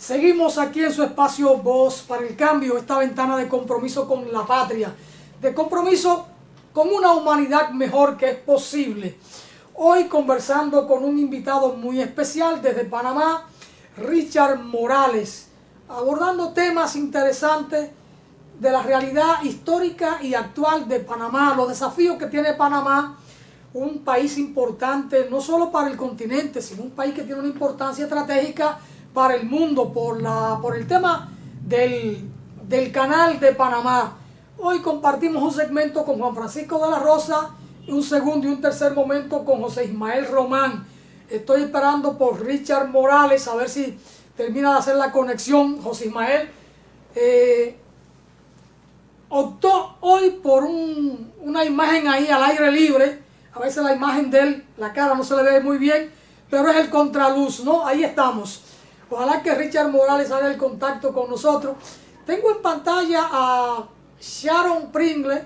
Seguimos aquí en su espacio Voz para el Cambio, esta ventana de compromiso con la patria, de compromiso con una humanidad mejor que es posible. Hoy conversando con un invitado muy especial desde Panamá, Richard Morales, abordando temas interesantes de la realidad histórica y actual de Panamá, los desafíos que tiene Panamá, un país importante no solo para el continente, sino un país que tiene una importancia estratégica para el mundo por el tema del canal de Panamá. Hoy compartimos un segmento con Juan Francisco de la Rosa y un segundo y un tercer momento con José Ismael Román. Estoy esperando por Richard Morales a ver si termina de hacer la conexión. José Ismael optó hoy por una imagen ahí al aire libre. A veces la imagen de él, la cara no se le ve muy bien, pero es el contraluz, ¿no? Ahí estamos. Ojalá que Richard Morales haga el contacto con nosotros. Tengo en pantalla a Sharon Pringle.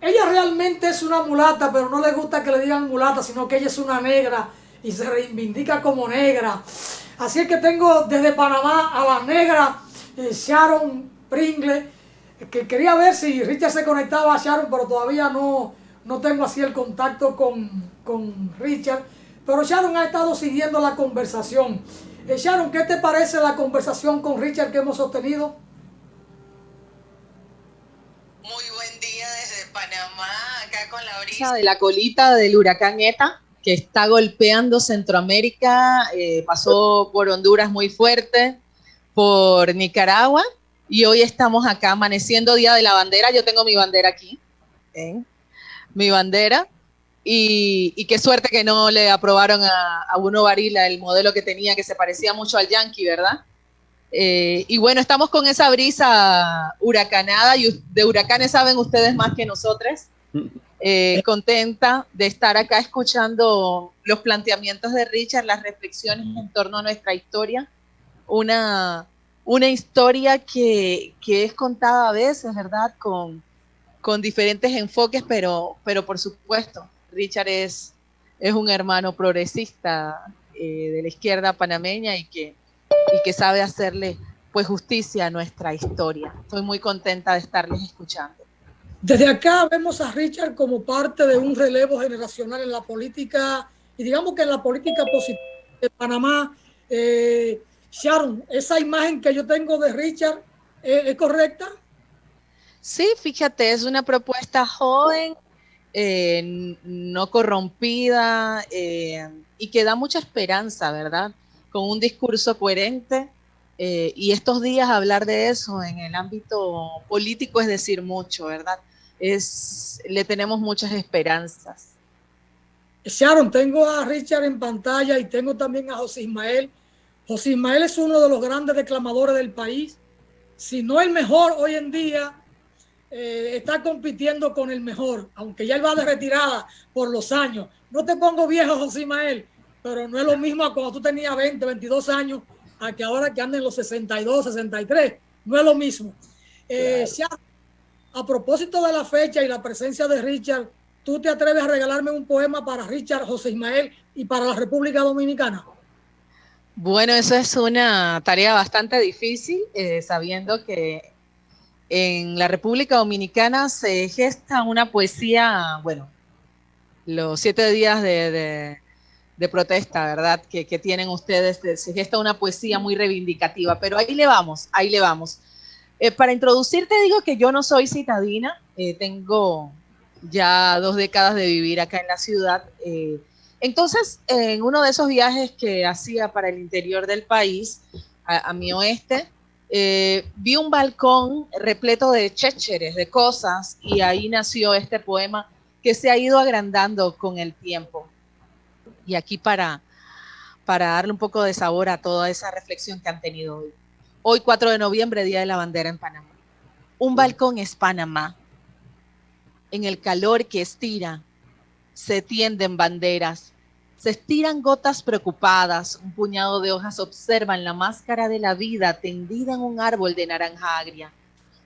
Ella realmente es una mulata, pero no le gusta que le digan mulata, sino que ella es una negra y se reivindica como negra. Así es que tengo desde Panamá a la negra Sharon Pringle, que quería ver si Richard se conectaba a Sharon, pero todavía no tengo así el contacto con Richard. Pero Sharon ha estado siguiendo la conversación. Sharon, ¿qué te parece la conversación con Richard que hemos sostenido? Muy buen día desde Panamá, acá con la brisa de la colita del huracán ETA, que está golpeando Centroamérica, pasó por Honduras muy fuerte, por Nicaragua, y hoy estamos acá amaneciendo Día de la Bandera. Yo tengo mi bandera aquí, mi bandera, y qué suerte que no le aprobaron a Bruno Varila el modelo que tenía, que se parecía mucho al Yankee, ¿verdad? Y bueno, estamos con esa brisa huracanada, y de huracanes saben ustedes más que nosotros. Contenta de estar acá escuchando los planteamientos de Richard, las reflexiones en torno a nuestra historia, una historia que es contada a veces, ¿verdad? Con diferentes enfoques, pero por supuesto, Richard es un hermano progresista de la izquierda panameña y que sabe hacerle pues justicia a nuestra historia. Estoy muy contenta de estarles escuchando. Desde acá vemos a Richard como parte de un relevo generacional en la política, y digamos que en la política positiva de Panamá. Sharon, esa imagen que yo tengo de Richard, ¿es correcta? Sí, fíjate, es una propuesta joven, no corrompida, y que da mucha esperanza, ¿verdad? Con un discurso coherente, y estos días hablar de eso en el ámbito político es decir mucho, ¿verdad? Le tenemos muchas esperanzas. Sharon, tengo a Richard en pantalla y tengo también a José Ismael. José Ismael es uno de los grandes declamadores del país, si no el mejor hoy en día. Está compitiendo con el mejor, aunque ya él va de retirada por los años. No te pongo viejo, José Ismael, pero no es lo mismo a cuando tú tenías 20, 22 años, a que ahora que anden los 62, 63. No es lo mismo. Claro. A propósito de la fecha y la presencia de Richard, ¿tú te atreves a regalarme un poema para Richard, José Ismael y para la República Dominicana? Bueno, eso es una tarea bastante difícil, sabiendo que en la República Dominicana se gesta una poesía, bueno, los 7 días de protesta, ¿verdad? Que tienen ustedes, se gesta una poesía muy reivindicativa, pero ahí le vamos, ahí le vamos. Para introducirte digo que yo no soy citadina, tengo ya 2 décadas de vivir acá en la ciudad. Entonces, en uno de esos viajes que hacía para el interior del país, a mi oeste, vi un balcón repleto de chécheres, de cosas, y ahí nació este poema que se ha ido agrandando con el tiempo. Y aquí para darle un poco de sabor a toda esa reflexión que han tenido hoy. Hoy, 4 de noviembre, Día de la Bandera en Panamá. Un balcón es Panamá. En el calor que estira, se tienden banderas, se estiran gotas preocupadas, un puñado de hojas observan la máscara de la vida tendida en un árbol de naranja agria.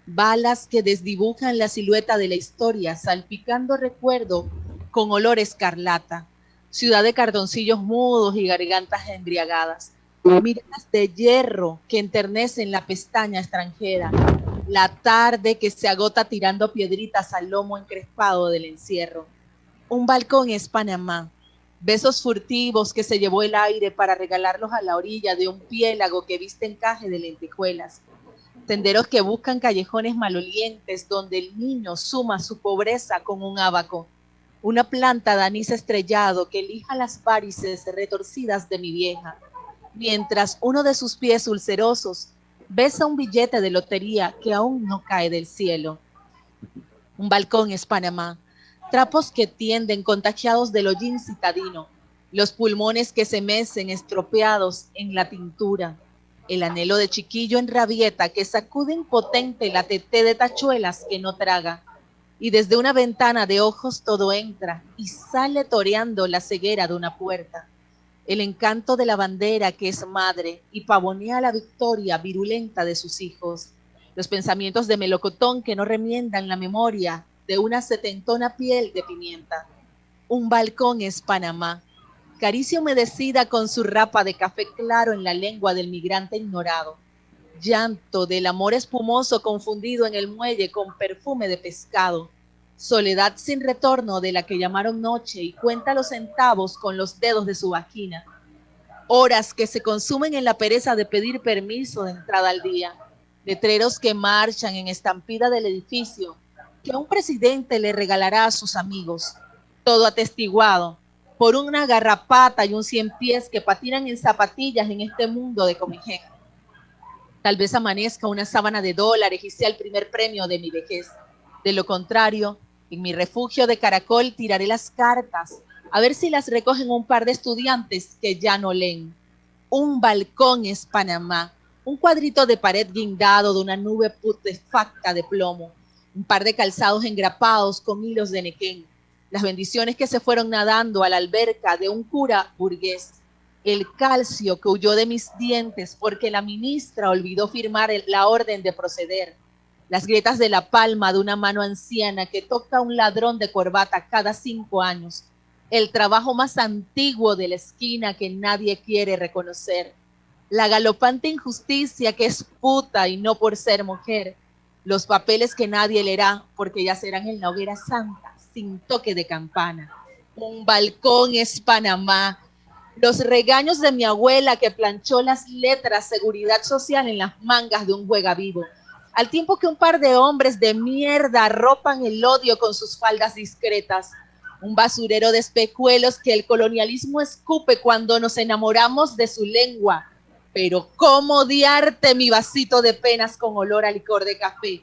Balas que desdibujan la silueta de la historia, salpicando recuerdo con olor escarlata. Ciudad de cardoncillos mudos y gargantas embriagadas. miradas de hierro que enternecen la pestaña extranjera, la tarde que se agota tirando piedritas al lomo encrespado del encierro. Un balcón es Panamá, besos furtivos que se llevó el aire para regalarlos a la orilla de un piélago que viste encaje de lentejuelas. Senderos que buscan callejones malolientes donde el niño suma su pobreza con un ábaco. Una planta de anís estrellado que lija las varices retorcidas de mi vieja, mientras uno de sus pies ulcerosos besa un billete de lotería que aún no cae del cielo. Un balcón es Panamá, trapos que tienden contagiados del hollín citadino, los pulmones que se mecen estropeados en la tintura, el anhelo de chiquillo en rabieta que sacude impotente la teté de tachuelas que no traga, y desde una ventana de ojos todo entra y sale toreando la ceguera de una puerta. El encanto de la bandera que es madre y pavonea la victoria virulenta de sus hijos. Los pensamientos de melocotón que no remiendan la memoria de una setentona piel de pimienta. Un balcón es Panamá, caricia humedecida con su rapa de café claro en la lengua del migrante ignorado. Llanto del amor espumoso confundido en el muelle con perfume de pescado. Soledad sin retorno de la que llamaron noche y cuenta los centavos con los dedos de su vagina. Horas que se consumen en la pereza de pedir permiso de entrada al día. Letreros que marchan en estampida del edificio que un presidente le regalará a sus amigos. Todo atestiguado por una garrapata y un 100 pies que patinan en zapatillas en este mundo de comején. Tal vez amanezca una sábana de dólares y sea el primer premio de mi vejez. De lo contrario, en mi refugio de caracol tiraré las cartas, a ver si las recogen un par de estudiantes que ya no leen. Un balcón es Panamá, un cuadrito de pared guindado de una nube putrefacta de plomo, un par de calzados engrapados con hilos de nequén, las bendiciones que se fueron nadando a la alberca de un cura burgués, el calcio que huyó de mis dientes porque la ministra olvidó firmar la orden de proceder, las grietas de la palma de una mano anciana que toca a un ladrón de corbata cada 5 años, el trabajo más antiguo de la esquina que nadie quiere reconocer, la galopante injusticia que es puta y no por ser mujer, los papeles que nadie leerá porque ya serán en la hoguera santa, sin toque de campana. Un balcón es Panamá, los regaños de mi abuela que planchó las letras seguridad social en las mangas de un juega vivo, al tiempo que un par de hombres de mierda arropan el odio con sus faldas discretas, un basurero de espejuelos que el colonialismo escupe cuando nos enamoramos de su lengua. Pero cómo odiarte mi vasito de penas con olor a licor de café,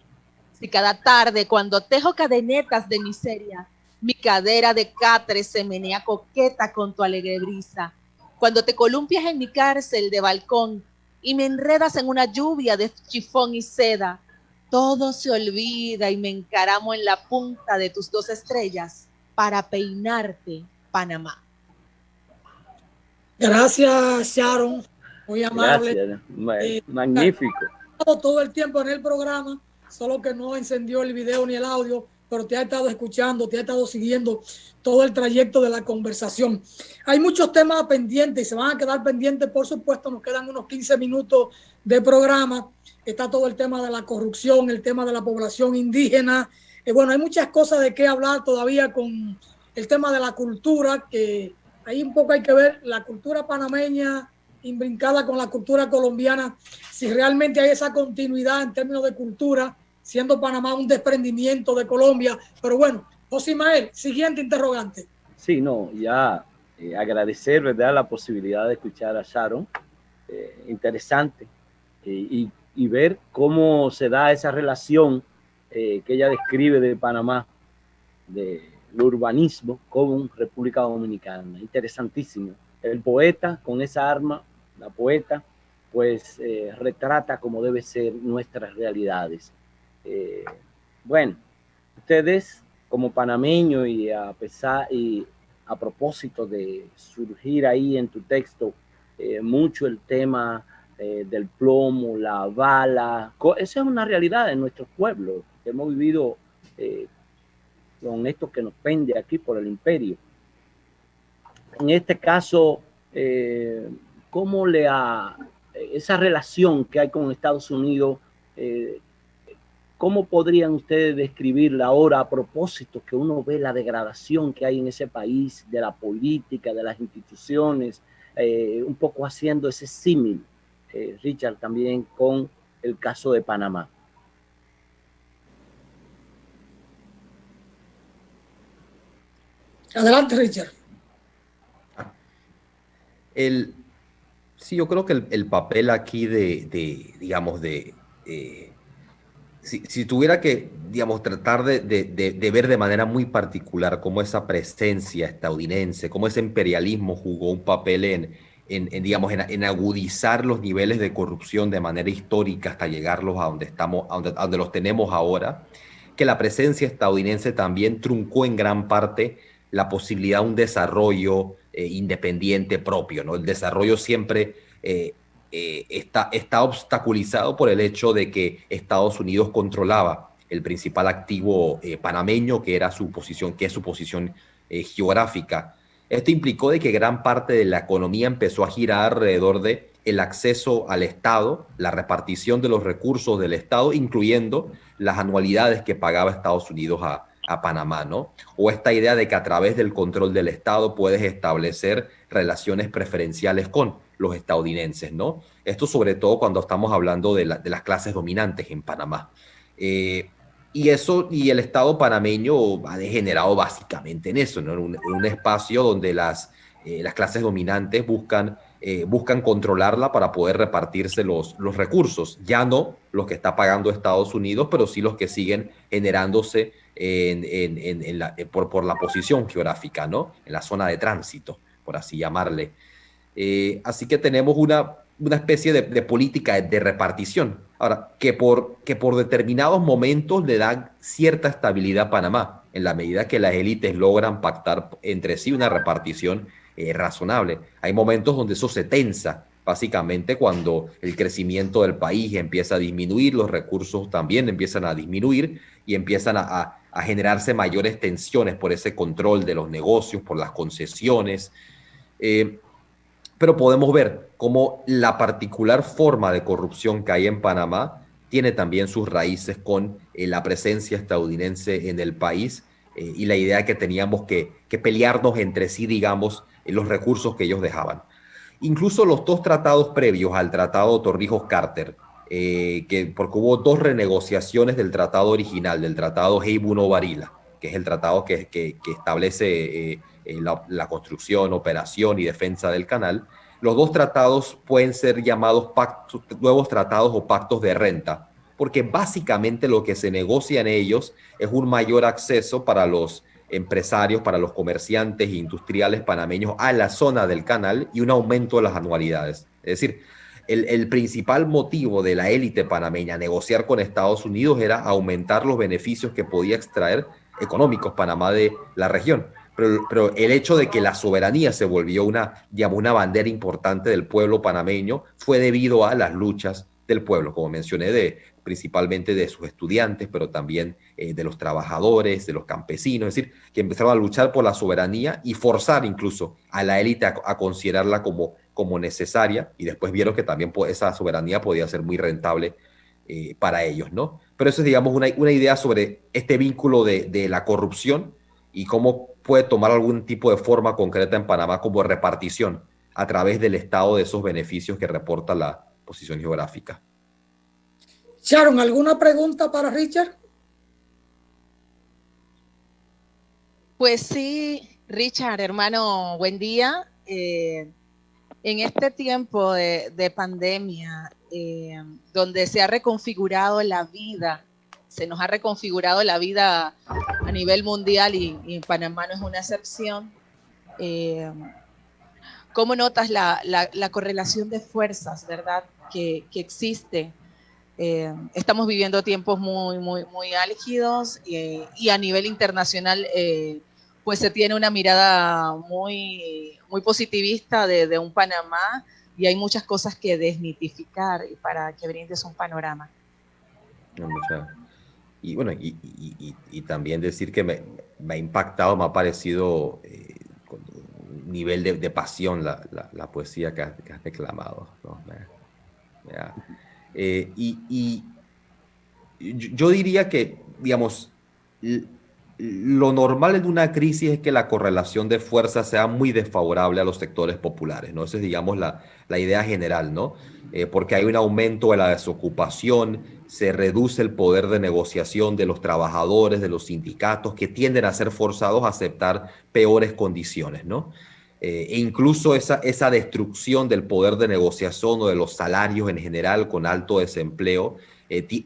si cada tarde cuando tejo cadenetas de miseria, mi cadera de catre se menea coqueta con tu alegre brisa, cuando te columpias en mi cárcel de balcón y me enredas en una lluvia de chifón y seda, todo se olvida y me encaramo en la punta de tus 2 estrellas para peinarte, Panamá. Gracias, Sharon, muy amable. Gracias, magnífico. Todo el tiempo en el programa, solo que no encendió el video ni el audio, pero te ha estado escuchando, te ha estado siguiendo todo el trayecto de la conversación. Hay muchos temas pendientes y se van a quedar pendientes, por supuesto, nos quedan unos 15 minutos de programa. Está todo el tema de la corrupción, el tema de la población indígena. Bueno, hay muchas cosas de qué hablar todavía con el tema de la cultura, que ahí un poco hay que ver la cultura panameña imbrincada con la cultura colombiana, si realmente hay esa continuidad en términos de cultura, siendo Panamá un desprendimiento de Colombia. Pero bueno, José Ismael, siguiente interrogante. Sí, no, ya agradecer, ¿verdad?, la posibilidad de escuchar a Sharon, interesante, y ver cómo se da esa relación que ella describe de Panamá, del urbanismo con República Dominicana. Interesantísimo. El poeta con esa arma, la poeta, pues retrata como debe ser nuestras realidades. Bueno, ustedes como panameño y a propósito de surgir ahí en tu texto mucho el tema del plomo, la bala, esa es una realidad en nuestros pueblos que hemos vivido con esto que nos pende aquí por el imperio. En este caso, ¿cómo esa relación que hay con Estados Unidos, cómo podrían ustedes describirla ahora a propósito que uno ve la degradación que hay en ese país, de la política, de las instituciones, un poco haciendo ese símil, Richard, también con el caso de Panamá? Adelante, Richard. Sí, yo creo que el papel aquí digamos, si tuviera que, digamos, tratar de ver de manera muy particular cómo esa presencia estadounidense, cómo ese imperialismo jugó un papel digamos, en agudizar los niveles de corrupción de manera histórica hasta llegarlos a donde estamos, a donde los tenemos ahora, que la presencia estadounidense también truncó en gran parte la posibilidad de un desarrollo independiente propio, ¿no? El desarrollo siempre está obstaculizado por el hecho de que Estados Unidos controlaba el principal activo panameño, que es su posición geográfica. Esto implicó de que gran parte de la economía empezó a girar alrededor de el acceso al Estado, la repartición de los recursos del Estado, incluyendo las anualidades que pagaba Estados Unidos a Panamá, ¿no? O esta idea de que a través del control del Estado puedes establecer relaciones preferenciales con los estadounidenses, ¿no? Esto sobre todo cuando estamos hablando de las clases dominantes en Panamá. Y el Estado panameño ha degenerado básicamente en eso, ¿no? En un espacio donde las clases dominantes buscan controlarla para poder repartirse los recursos. Ya no los que está pagando Estados Unidos, pero sí los que siguen generándose por la posición geográfica, ¿no? En la zona de tránsito, por así llamarle. Así que tenemos una especie de política de repartición. Ahora, que por determinados momentos le dan cierta estabilidad a Panamá, en la medida que las élites logran pactar entre sí una repartición razonable. Hay momentos donde eso se tensa, básicamente cuando el crecimiento del país empieza a disminuir, los recursos también empiezan a disminuir y empiezan a generarse mayores tensiones por ese control de los negocios, por las concesiones. Pero podemos ver cómo la particular forma de corrupción que hay en Panamá tiene también sus raíces con la presencia estadounidense en el país y la idea que teníamos que pelearnos entre sí, digamos, en los recursos que ellos dejaban. Incluso los dos tratados previos al tratado Torrijos-Carter, porque hubo dos renegociaciones del tratado original, del tratado Heybuno-Varila, que es el tratado que establece la construcción, operación y defensa del canal. Los dos tratados pueden ser llamados nuevos tratados o pactos de renta, porque básicamente lo que se negocia en ellos es un mayor acceso para los empresarios, para los comerciantes e industriales panameños a la zona del canal y un aumento de las anualidades. Es decir, el principal motivo de la élite panameña negociar con Estados Unidos era aumentar los beneficios que podía extraer económicos Panamá de la región. Pero el hecho de que la soberanía se volvió una bandera importante del pueblo panameño fue debido a las luchas del pueblo, como mencioné, principalmente de sus estudiantes, pero también de los trabajadores, de los campesinos, es decir, que empezaron a luchar por la soberanía y forzar incluso a la élite a considerarla como necesaria, y después vieron que también esa soberanía podía ser muy rentable para ellos, ¿no? Pero eso es, digamos, una idea sobre este vínculo de la corrupción y cómo puede tomar algún tipo de forma concreta en Panamá como repartición a través del Estado de esos beneficios que reporta la posición geográfica. Sharon, ¿alguna pregunta para Richard? Pues sí, Richard, hermano, buen día. En este tiempo de pandemia, donde se ha reconfigurado la vida, se nos ha reconfigurado la vida a nivel mundial y Panamá no es una excepción. ¿Cómo notas la correlación de fuerzas, verdad, que existe? Estamos viviendo tiempos muy álgidos y a nivel internacional pues se tiene una mirada muy positivista de un Panamá y hay muchas cosas que desmitificar para que brindes un panorama. Y bueno, y también decir que me ha impactado, me ha parecido nivel de pasión la poesía que has declamado, ¿no? Ya. Y yo diría que, digamos, lo normal en una crisis es que la correlación de fuerzas sea muy desfavorable a los sectores populares, ¿no? Esa es, digamos, la idea general, ¿no? Porque hay un aumento de la desocupación, se reduce el poder de negociación de los trabajadores, de los sindicatos, que tienden a ser forzados a aceptar peores condiciones, ¿no? E incluso esa destrucción del poder de negociación o de los salarios en general con alto desempleo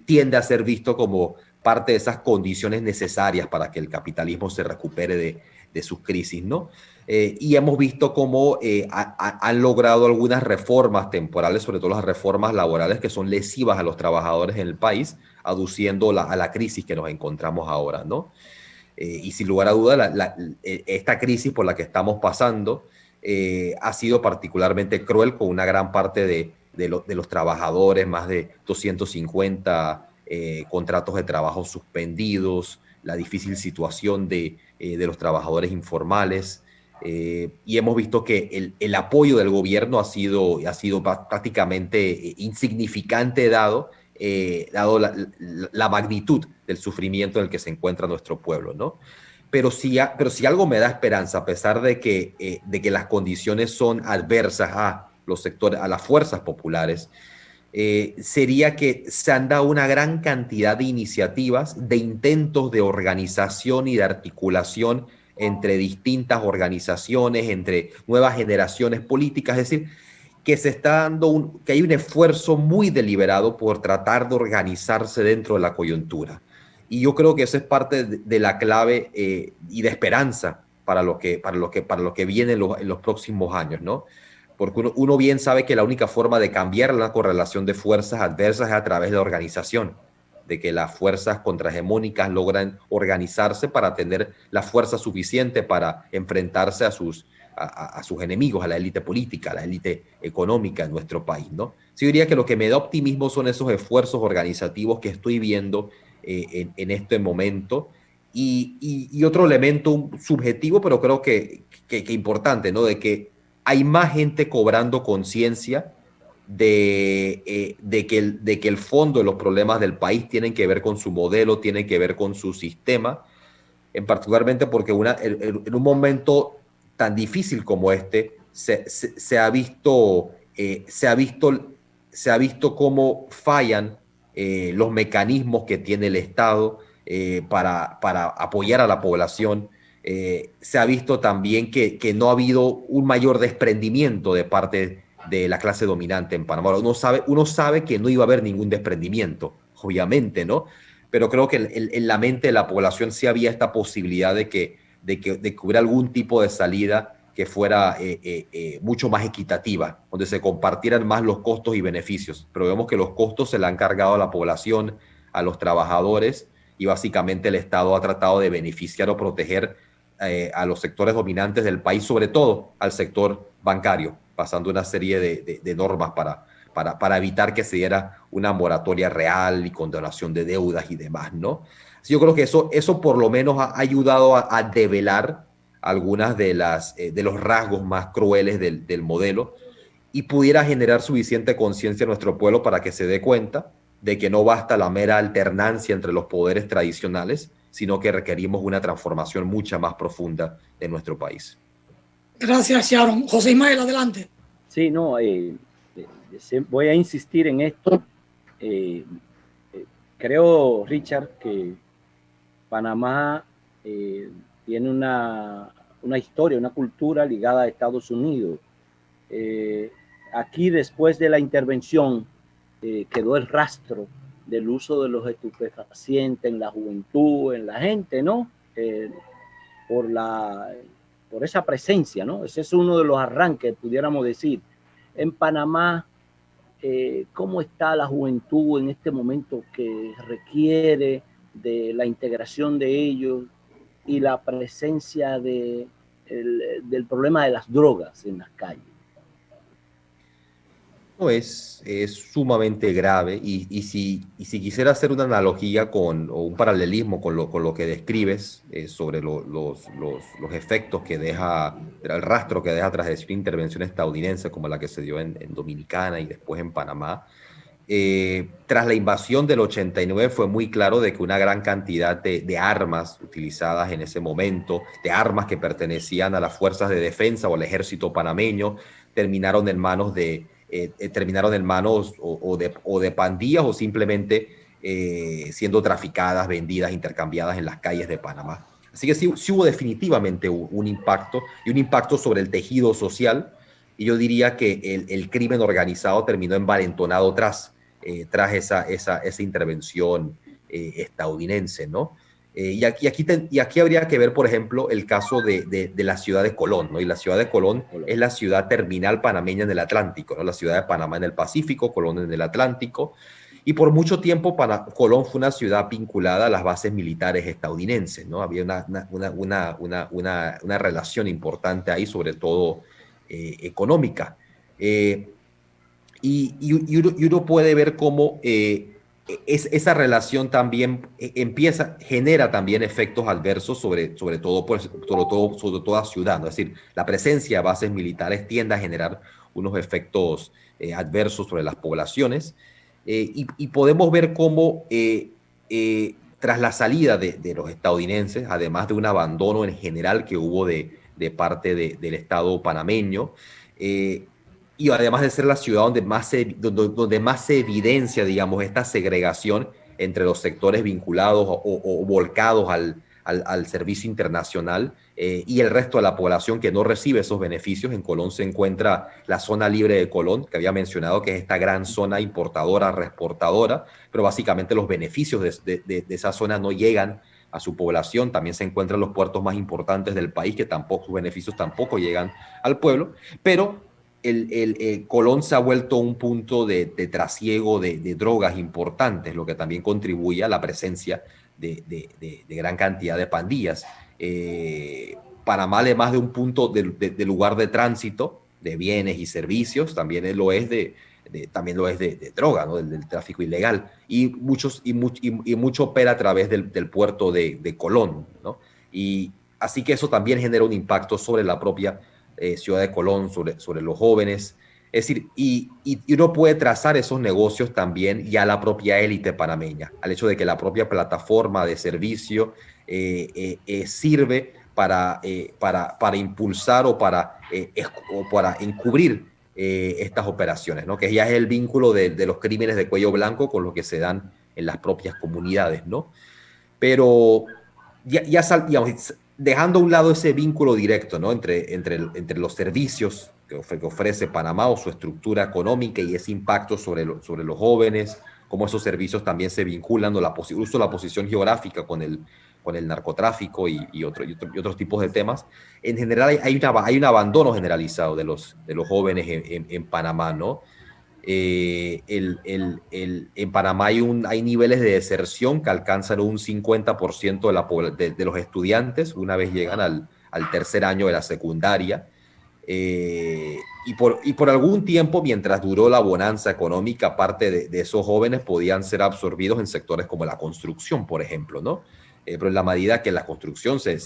tiende a ser visto como parte de esas condiciones necesarias para que el capitalismo se recupere de sus crisis, ¿no? Y hemos visto cómo han logrado algunas reformas temporales, sobre todo las reformas laborales que son lesivas a los trabajadores en el país, aduciendo a la crisis que nos encontramos ahora, ¿no? Y sin lugar a duda, esta crisis por la que estamos pasando ha sido particularmente cruel con una gran parte de los trabajadores, más de 250 contratos de trabajo suspendidos, la difícil situación de los trabajadores informales. Y hemos visto que el apoyo del gobierno ha sido prácticamente insignificante dado la magnitud del sufrimiento en el que se encuentra nuestro pueblo, ¿no? Pero si algo me da esperanza, a pesar de que las condiciones son adversas a los sectores, a las fuerzas populares, sería que se han dado una gran cantidad de iniciativas, de intentos de organización y de articulación entre distintas organizaciones, entre nuevas generaciones políticas, es decir, que se está dando que hay un esfuerzo muy deliberado por tratar de organizarse dentro de la coyuntura. Y yo creo que eso es parte de la clave y de esperanza para lo que viene en los próximos años, ¿no? Porque uno bien sabe que la única forma de cambiar la correlación de fuerzas adversas es a través de la organización, de que las fuerzas contrahegemónicas logran organizarse para tener la fuerza suficiente para enfrentarse a sus enemigos, a la élite política, a la élite económica en nuestro país, ¿no? Sí, yo diría que lo que me da optimismo son esos esfuerzos organizativos que estoy viendo en este momento. Y otro elemento subjetivo, pero creo que importante, ¿no? De que hay más gente cobrando conciencia de que el fondo de los problemas del país tienen que ver con su modelo, tienen que ver con su sistema, en particularmente porque en un momento tan difícil como este se ha visto cómo fallan los mecanismos que tiene el Estado para apoyar a la población. Se ha visto también que no ha habido un mayor desprendimiento de parte de la clase dominante en Panamá. Uno sabe que no iba a haber ningún desprendimiento, obviamente, ¿no? Pero creo que en la mente de la población sí había esta posibilidad de que hubiera algún tipo de salida que fuera mucho más equitativa, donde se compartieran más los costos y beneficios. Pero vemos que los costos se le han cargado a la población, a los trabajadores, y básicamente el Estado ha tratado de beneficiar o proteger a los sectores dominantes del país, sobre todo al sector bancario, pasando una serie de normas para evitar que se diera una moratoria real y condonación de deudas y demás, ¿no? Así yo creo que eso por lo menos ha ayudado a develar algunas de los rasgos más crueles del modelo y pudiera generar suficiente conciencia en nuestro pueblo para que se dé cuenta de que no basta la mera alternancia entre los poderes tradicionales, sino que requerimos una transformación mucha más profunda de nuestro país. Gracias, Sharon. José Ismael, adelante. Sí, no, voy a insistir en esto. Creo, Richard, que Panamá tiene una historia, una cultura ligada a Estados Unidos. Aquí, después de la intervención, quedó el rastro del uso de los estupefacientes en la juventud, en la gente, ¿no? Por esa presencia, ¿no? Ese es uno de los arranques, pudiéramos decir. En Panamá, ¿cómo está la juventud en este momento que requiere de la integración de ellos y la presencia del problema de las drogas en las calles? No, es sumamente grave y si quisiera hacer una analogía o un paralelismo con lo que describes sobre los efectos que deja, el rastro que deja tras decir intervención estadounidense como la que se dio en Dominicana y después en Panamá, tras la invasión del 89 fue muy claro de que una gran cantidad de armas utilizadas en ese momento, de armas que pertenecían a las fuerzas de defensa o al ejército panameño, terminaron en manos o de pandillas o simplemente siendo traficadas, vendidas, intercambiadas en las calles de Panamá. Así que sí hubo definitivamente un impacto y un impacto sobre el tejido social. Y yo diría que el crimen organizado terminó envalentonado tras esa intervención estadounidense, ¿no? Y aquí habría que ver, por ejemplo, el caso de la ciudad de Colón, ¿no? Y la ciudad de Colón es la ciudad terminal panameña en el Atlántico, ¿no? La ciudad de Panamá en el Pacífico, Colón en el Atlántico. Y por mucho tiempo Colón fue una ciudad vinculada a las bases militares estadounidenses, ¿no? Había una relación importante ahí, sobre todo económica. Y uno puede ver cómo esa relación también genera también efectos adversos sobre toda ciudad, ¿no? Es decir, la presencia de bases militares tiende a generar unos efectos adversos sobre las poblaciones y podemos ver cómo tras la salida de los estadounidenses, además de un abandono en general que hubo de parte del Estado panameño, y además de ser la ciudad donde más se evidencia, digamos, esta segregación entre los sectores vinculados o volcados al servicio internacional y el resto de la población que no recibe esos beneficios. En Colón se encuentra la zona libre de Colón, que había mencionado que es esta gran zona importadora, reexportadora, pero básicamente los beneficios de esa zona no llegan a su población. También se encuentran los puertos más importantes del país, que sus beneficios tampoco llegan al pueblo, pero Colón se ha vuelto un punto de trasiego de drogas importantes, lo que también contribuye a la presencia de gran cantidad de pandillas. Panamá, además de un punto de lugar de tránsito de bienes y servicios, también lo es de droga, ¿no? del tráfico ilegal. Y mucho opera a través del puerto de Colón, ¿no? Y así que eso también genera un impacto sobre la propia ciudad de Colón, sobre los jóvenes. Es decir, y uno puede trazar esos negocios también ya a la propia élite panameña, al hecho de que la propia plataforma de servicio sirve para impulsar o para encubrir estas operaciones, ¿no? Que ya es el vínculo de los crímenes de cuello blanco con lo que se dan en las propias comunidades, ¿no? Pero digamos, dejando a un lado ese vínculo directo, ¿no? entre los servicios que ofrece Panamá o su estructura económica y ese impacto sobre los jóvenes, cómo esos servicios también se vinculan, ¿no? Incluso la posición geográfica con el narcotráfico y otros tipos de temas. En general hay un abandono generalizado de los jóvenes en Panamá, ¿no? En Panamá hay niveles de deserción que alcanzan un 50% de los estudiantes una vez llegan al tercer año de la secundaria. Y por algún tiempo, mientras duró la bonanza económica, parte de esos jóvenes podían ser absorbidos en sectores como la construcción, por ejemplo, ¿no? Pero en la medida que la construcción se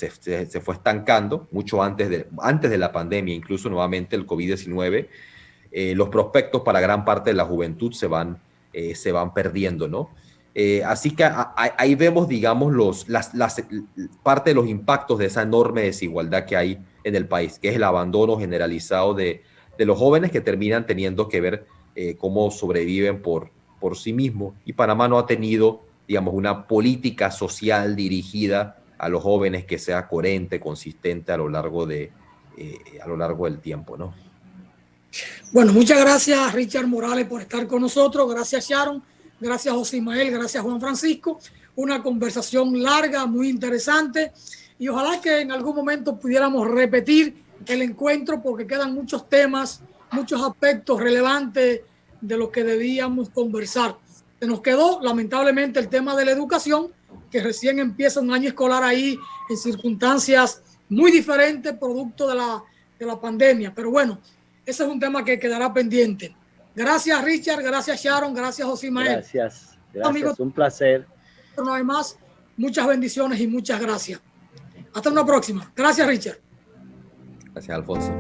fue estancando, mucho antes de la pandemia, incluso nuevamente el COVID-19, los prospectos para gran parte de la juventud se van perdiendo, ¿no? Así que ahí vemos, digamos, parte de los impactos de esa enorme desigualdad que hay en el país, que es el abandono generalizado de los jóvenes que terminan teniendo que ver cómo sobreviven por sí mismos. Y Panamá no ha tenido, digamos, una política social dirigida a los jóvenes que sea coherente, consistente a lo largo del tiempo, ¿no? Bueno, muchas gracias Richard Morales por estar con nosotros. Gracias Sharon, gracias José Ismael, gracias Juan Francisco. Una conversación larga, muy interesante. Y ojalá que en algún momento pudiéramos repetir el encuentro porque quedan muchos temas, muchos aspectos relevantes de los que debíamos conversar. Se nos quedó lamentablemente el tema de la educación, que recién empieza un año escolar ahí en circunstancias muy diferentes producto de la pandemia. Pero bueno, ese es un tema que quedará pendiente. Gracias, Richard. Gracias, Sharon. Gracias, José Ismael. Gracias, Amigos, un placer. una vez más, muchas bendiciones y muchas gracias. Hasta una próxima. Gracias, Richard. Gracias, Alfonso.